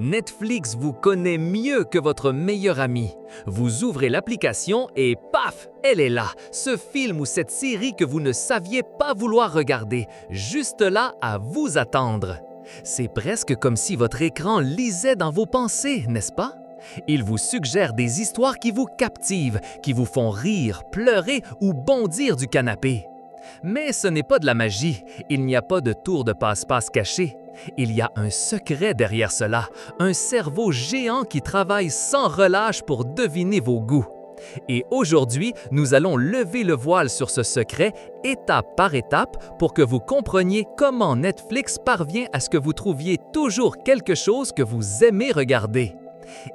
Netflix vous connaît mieux que votre meilleur ami. Vous ouvrez l'application et paf, elle est là, ce film ou cette série que vous ne saviez pas vouloir regarder, juste là à vous attendre. C'est presque comme si votre écran lisait dans vos pensées, n'est-ce pas? Il vous suggère des histoires qui vous captivent, qui vous font rire, pleurer ou bondir du canapé. Mais ce n'est pas de la magie, il n'y a pas de tour de passe-passe caché. Il y a un secret derrière cela, un cerveau géant qui travaille sans relâche pour deviner vos goûts. Et aujourd'hui, nous allons lever le voile sur ce secret étape par étape pour que vous compreniez comment Netflix parvient à ce que vous trouviez toujours quelque chose que vous aimez regarder.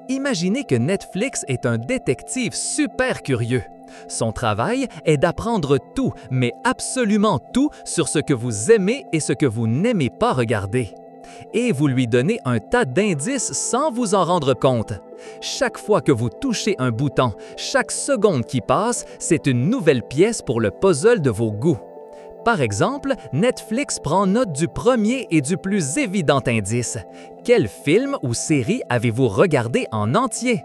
Imaginez que Netflix est un détective super curieux. Son travail est d'apprendre tout, mais absolument tout, sur ce que vous aimez et ce que vous n'aimez pas regarder. Et vous lui donnez un tas d'indices sans vous en rendre compte. Chaque fois que vous touchez un bouton, chaque seconde qui passe, c'est une nouvelle pièce pour le puzzle de vos goûts. Par exemple, Netflix prend note du premier et du plus évident indice. Quel film ou série avez-vous regardé en entier?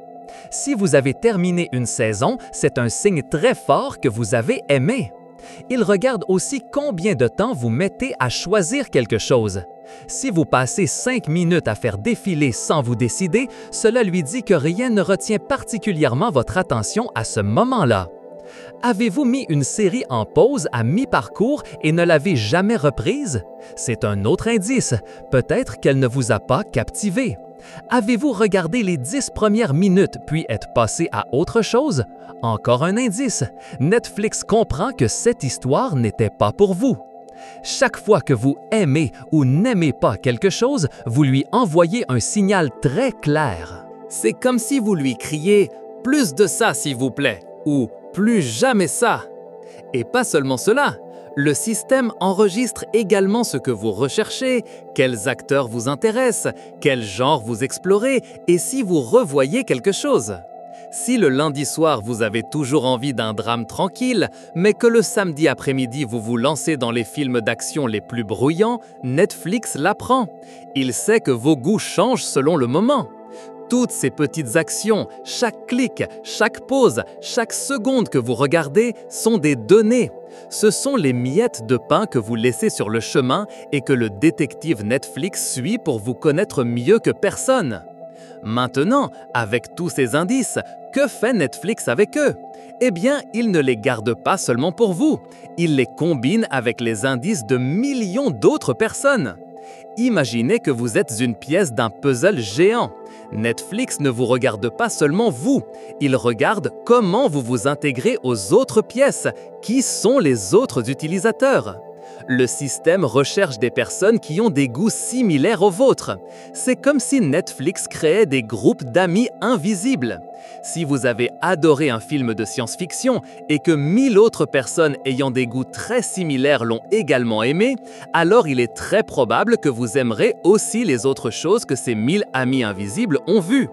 Si vous avez terminé une saison, c'est un signe très fort que vous avez aimé. Il regarde aussi combien de temps vous mettez à choisir quelque chose. Si vous passez 5 minutes à faire défiler sans vous décider, cela lui dit que rien ne retient particulièrement votre attention à ce moment-là. Avez-vous mis une série en pause à mi-parcours et ne l'avez jamais reprise? C'est un autre indice, peut-être qu'elle ne vous a pas captivé. Avez-vous regardé les 10 premières minutes puis être passé à autre chose? Encore un indice. Netflix comprend que cette histoire n'était pas pour vous. Chaque fois que vous aimez ou n'aimez pas quelque chose, vous lui envoyez un signal très clair. C'est comme si vous lui criez « Plus de ça, s'il vous plaît » ou « Plus jamais ça ». Et pas seulement cela. Le système enregistre également ce que vous recherchez, quels acteurs vous intéressent, quel genre vous explorez et si vous revoyez quelque chose. Si le lundi soir vous avez toujours envie d'un drame tranquille, mais que le samedi après-midi vous vous lancez dans les films d'action les plus bruyants, Netflix l'apprend. Il sait que vos goûts changent selon le moment. Toutes ces petites actions, chaque clic, chaque pause, chaque seconde que vous regardez sont des données. Ce sont les miettes de pain que vous laissez sur le chemin et que le détective Netflix suit pour vous connaître mieux que personne. Maintenant, avec tous ces indices, que fait Netflix avec eux? Eh bien, il ne les garde pas seulement pour vous, il les combine avec les indices de millions d'autres personnes. Imaginez que vous êtes une pièce d'un puzzle géant. Netflix ne vous regarde pas seulement vous, il regarde comment vous vous intégrez aux autres pièces, qui sont les autres utilisateurs. Le système recherche des personnes qui ont des goûts similaires aux vôtres. C'est comme si Netflix créait des groupes d'amis invisibles. Si vous avez adoré un film de science-fiction et que 1000 autres personnes ayant des goûts très similaires l'ont également aimé, alors il est très probable que vous aimerez aussi les autres choses que ces 1000 amis invisibles ont vues.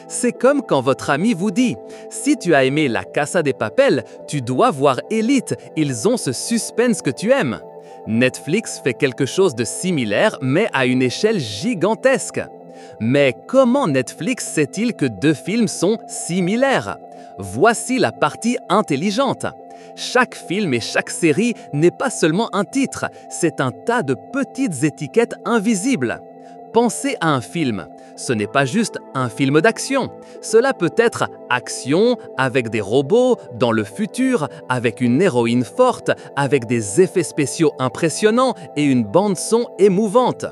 C'est comme quand votre ami vous dit « Si tu as aimé La Casa de Papel, tu dois voir Élite, ils ont ce suspense que tu aimes ». Netflix fait quelque chose de similaire, mais à une échelle gigantesque. Mais comment Netflix sait-il que deux films sont similaires? Voici la partie intelligente. Chaque film et chaque série n'est pas seulement un titre, c'est un tas de petites étiquettes invisibles. Pensez à un film. Ce n'est pas juste un film d'action. Cela peut être action avec des robots, dans le futur, avec une héroïne forte, avec des effets spéciaux impressionnants et une bande-son émouvante.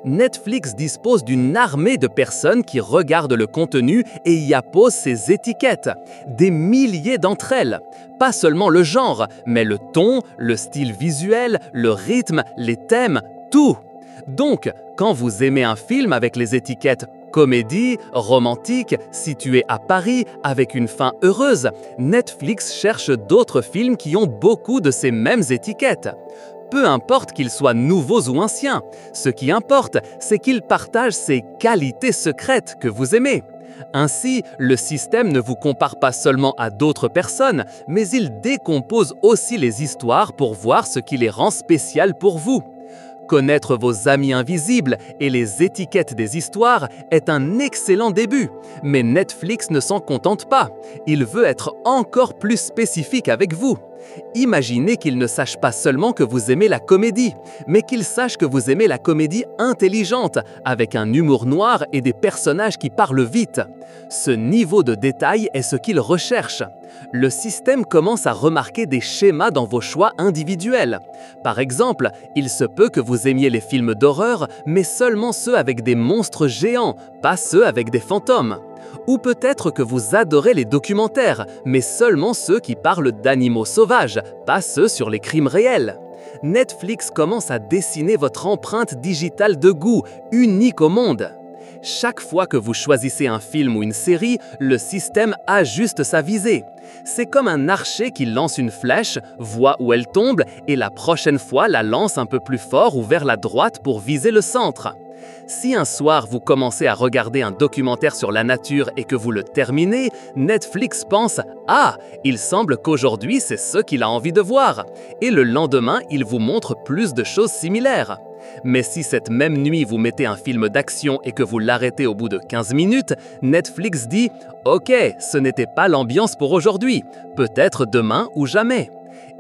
Netflix dispose d'une armée de personnes qui regardent le contenu et y apposent ces étiquettes. Des milliers d'entre elles. Pas seulement le genre, mais le ton, le style visuel, le rythme, les thèmes, tout. Donc, quand vous aimez un film avec les étiquettes comédie, romantique, situé à Paris, avec une fin heureuse, Netflix cherche d'autres films qui ont beaucoup de ces mêmes étiquettes. Peu importe qu'ils soient nouveaux ou anciens, ce qui importe, c'est qu'ils partagent ces qualités secrètes que vous aimez. Ainsi, le système ne vous compare pas seulement à d'autres personnes, mais il décompose aussi les histoires pour voir ce qui les rend spéciales pour vous. Connaître vos amis invisibles et les étiquettes des histoires est un excellent début. Mais Netflix ne s'en contente pas. Il veut être encore plus spécifique avec vous. Imaginez qu'il ne sache pas seulement que vous aimez la comédie, mais qu'il sache que vous aimez la comédie intelligente, avec un humour noir et des personnages qui parlent vite. Ce niveau de détail est ce qu'il recherche. Le système commence à remarquer des schémas dans vos choix individuels. Par exemple, il se peut que vous aimiez les films d'horreur, mais seulement ceux avec des monstres géants, pas ceux avec des fantômes. Ou peut-être que vous adorez les documentaires, mais seulement ceux qui parlent d'animaux sauvages, pas ceux sur les crimes réels. Netflix commence à dessiner votre empreinte digitale de goût, unique au monde. Chaque fois que vous choisissez un film ou une série, le système ajuste sa visée. C'est comme un archer qui lance une flèche, voit où elle tombe et la prochaine fois la lance un peu plus fort ou vers la droite pour viser le centre. Si un soir vous commencez à regarder un documentaire sur la nature et que vous le terminez, Netflix pense « Ah, il semble qu'aujourd'hui c'est ce qu'il a envie de voir » et le lendemain il vous montre plus de choses similaires. Mais si cette même nuit vous mettez un film d'action et que vous l'arrêtez au bout de 15 minutes, Netflix dit « Ok, ce n'était pas l'ambiance pour aujourd'hui, peut-être demain ou jamais ».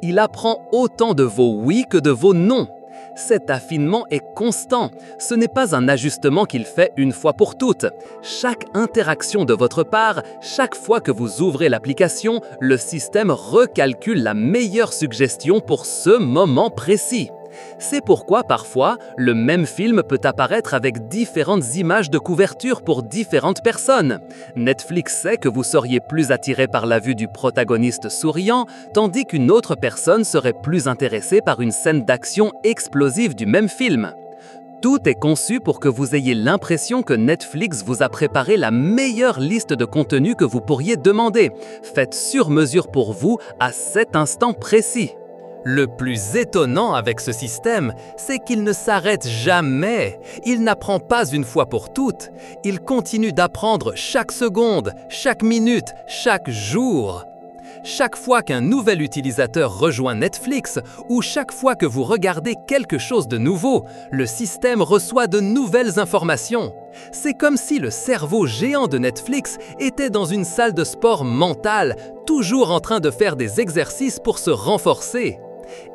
Il apprend autant de vos oui que de vos non. Cet affinement est constant, ce n'est pas un ajustement qu'il fait une fois pour toutes. Chaque interaction de votre part, chaque fois que vous ouvrez l'application, le système recalcule la meilleure suggestion pour ce moment précis. C'est pourquoi parfois, le même film peut apparaître avec différentes images de couverture pour différentes personnes. Netflix sait que vous seriez plus attiré par la vue du protagoniste souriant, tandis qu'une autre personne serait plus intéressée par une scène d'action explosive du même film. Tout est conçu pour que vous ayez l'impression que Netflix vous a préparé la meilleure liste de contenus que vous pourriez demander, faite sur mesure pour vous à cet instant précis. Le plus étonnant avec ce système, c'est qu'il ne s'arrête jamais. Il n'apprend pas une fois pour toutes. Il continue d'apprendre chaque seconde, chaque minute, chaque jour. Chaque fois qu'un nouvel utilisateur rejoint Netflix ou chaque fois que vous regardez quelque chose de nouveau, le système reçoit de nouvelles informations. C'est comme si le cerveau géant de Netflix était dans une salle de sport mentale, toujours en train de faire des exercices pour se renforcer.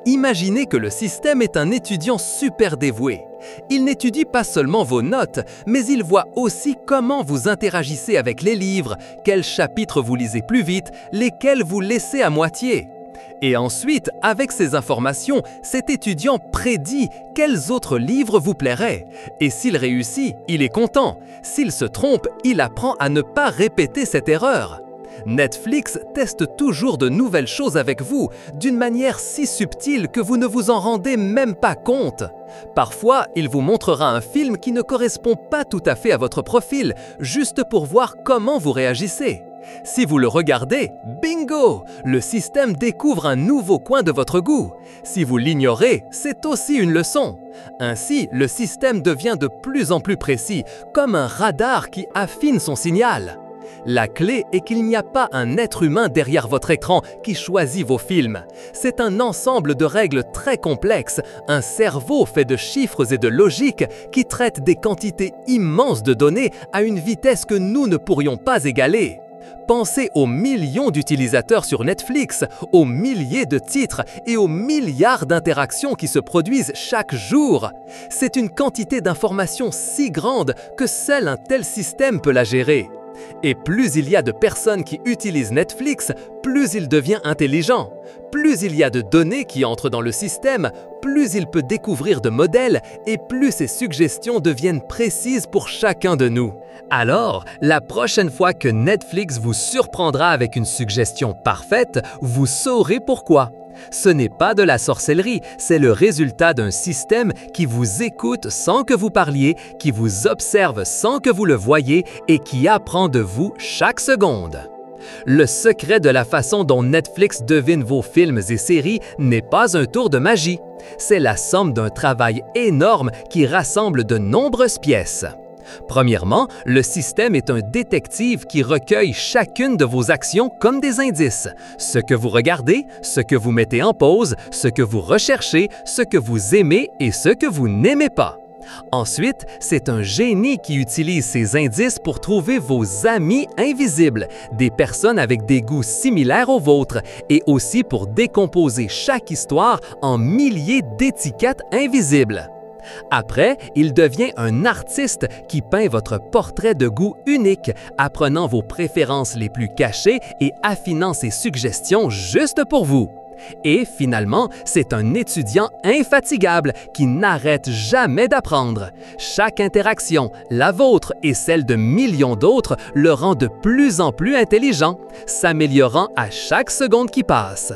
Imaginez que le système est un étudiant super dévoué. Il n'étudie pas seulement vos notes, mais il voit aussi comment vous interagissez avec les livres, quels chapitres vous lisez plus vite, lesquels vous laissez à moitié. Et ensuite, avec ces informations, cet étudiant prédit quels autres livres vous plairaient. Et s'il réussit, il est content. S'il se trompe, il apprend à ne pas répéter cette erreur. Netflix teste toujours de nouvelles choses avec vous, d'une manière si subtile que vous ne vous en rendez même pas compte. Parfois, il vous montrera un film qui ne correspond pas tout à fait à votre profil, juste pour voir comment vous réagissez. Si vous le regardez, bingo! Le système découvre un nouveau coin de votre goût. Si vous l'ignorez, c'est aussi une leçon. Ainsi, le système devient de plus en plus précis, comme un radar qui affine son signal. La clé est qu'il n'y a pas un être humain derrière votre écran qui choisit vos films. C'est un ensemble de règles très complexes, un cerveau fait de chiffres et de logique qui traite des quantités immenses de données à une vitesse que nous ne pourrions pas égaler. Pensez aux millions d'utilisateurs sur Netflix, aux milliers de titres et aux milliards d'interactions qui se produisent chaque jour. C'est une quantité d'informations si grande que seul un tel système peut la gérer. Et plus il y a de personnes qui utilisent Netflix, plus il devient intelligent. Plus il y a de données qui entrent dans le système, plus il peut découvrir de modèles et plus ses suggestions deviennent précises pour chacun de nous. Alors, la prochaine fois que Netflix vous surprendra avec une suggestion parfaite, vous saurez pourquoi. Ce n'est pas de la sorcellerie, c'est le résultat d'un système qui vous écoute sans que vous parliez, qui vous observe sans que vous le voyiez et qui apprend de vous chaque seconde. Le secret de la façon dont Netflix devine vos films et séries n'est pas un tour de magie. C'est la somme d'un travail énorme qui rassemble de nombreuses pièces. Premièrement, le système est un détective qui recueille chacune de vos actions comme des indices. Ce que vous regardez, ce que vous mettez en pause, ce que vous recherchez, ce que vous aimez et ce que vous n'aimez pas. Ensuite, c'est un génie qui utilise ces indices pour trouver vos amis invisibles, des personnes avec des goûts similaires aux vôtres, et aussi pour décomposer chaque histoire en milliers d'étiquettes invisibles. Après, il devient un artiste qui peint votre portrait de goût unique, apprenant vos préférences les plus cachées et affinant ses suggestions juste pour vous. Et finalement, c'est un étudiant infatigable qui n'arrête jamais d'apprendre. Chaque interaction, la vôtre et celle de millions d'autres, le rend de plus en plus intelligent, s'améliorant à chaque seconde qui passe.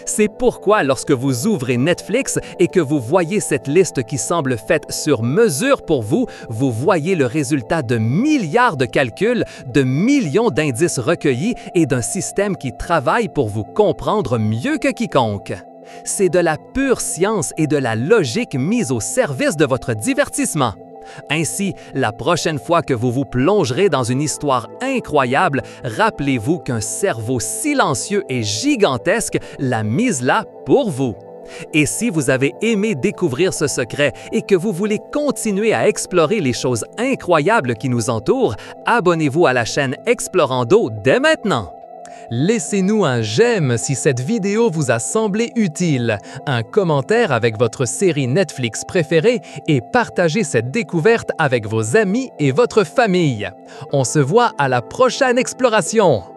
C'est pourquoi lorsque vous ouvrez Netflix et que vous voyez cette liste qui semble faite sur mesure pour vous, vous voyez le résultat de milliards de calculs, de millions d'indices recueillis et d'un système qui travaille pour vous comprendre mieux que quiconque. C'est de la pure science et de la logique mise au service de votre divertissement. Ainsi, la prochaine fois que vous vous plongerez dans une histoire incroyable, rappelez-vous qu'un cerveau silencieux et gigantesque l'a mise là pour vous. Et si vous avez aimé découvrir ce secret et que vous voulez continuer à explorer les choses incroyables qui nous entourent, abonnez-vous à la chaîne Explorando dès maintenant. Laissez-nous un j'aime si cette vidéo vous a semblé utile, un commentaire avec votre série Netflix préférée et partagez cette découverte avec vos amis et votre famille. On se voit à la prochaine exploration!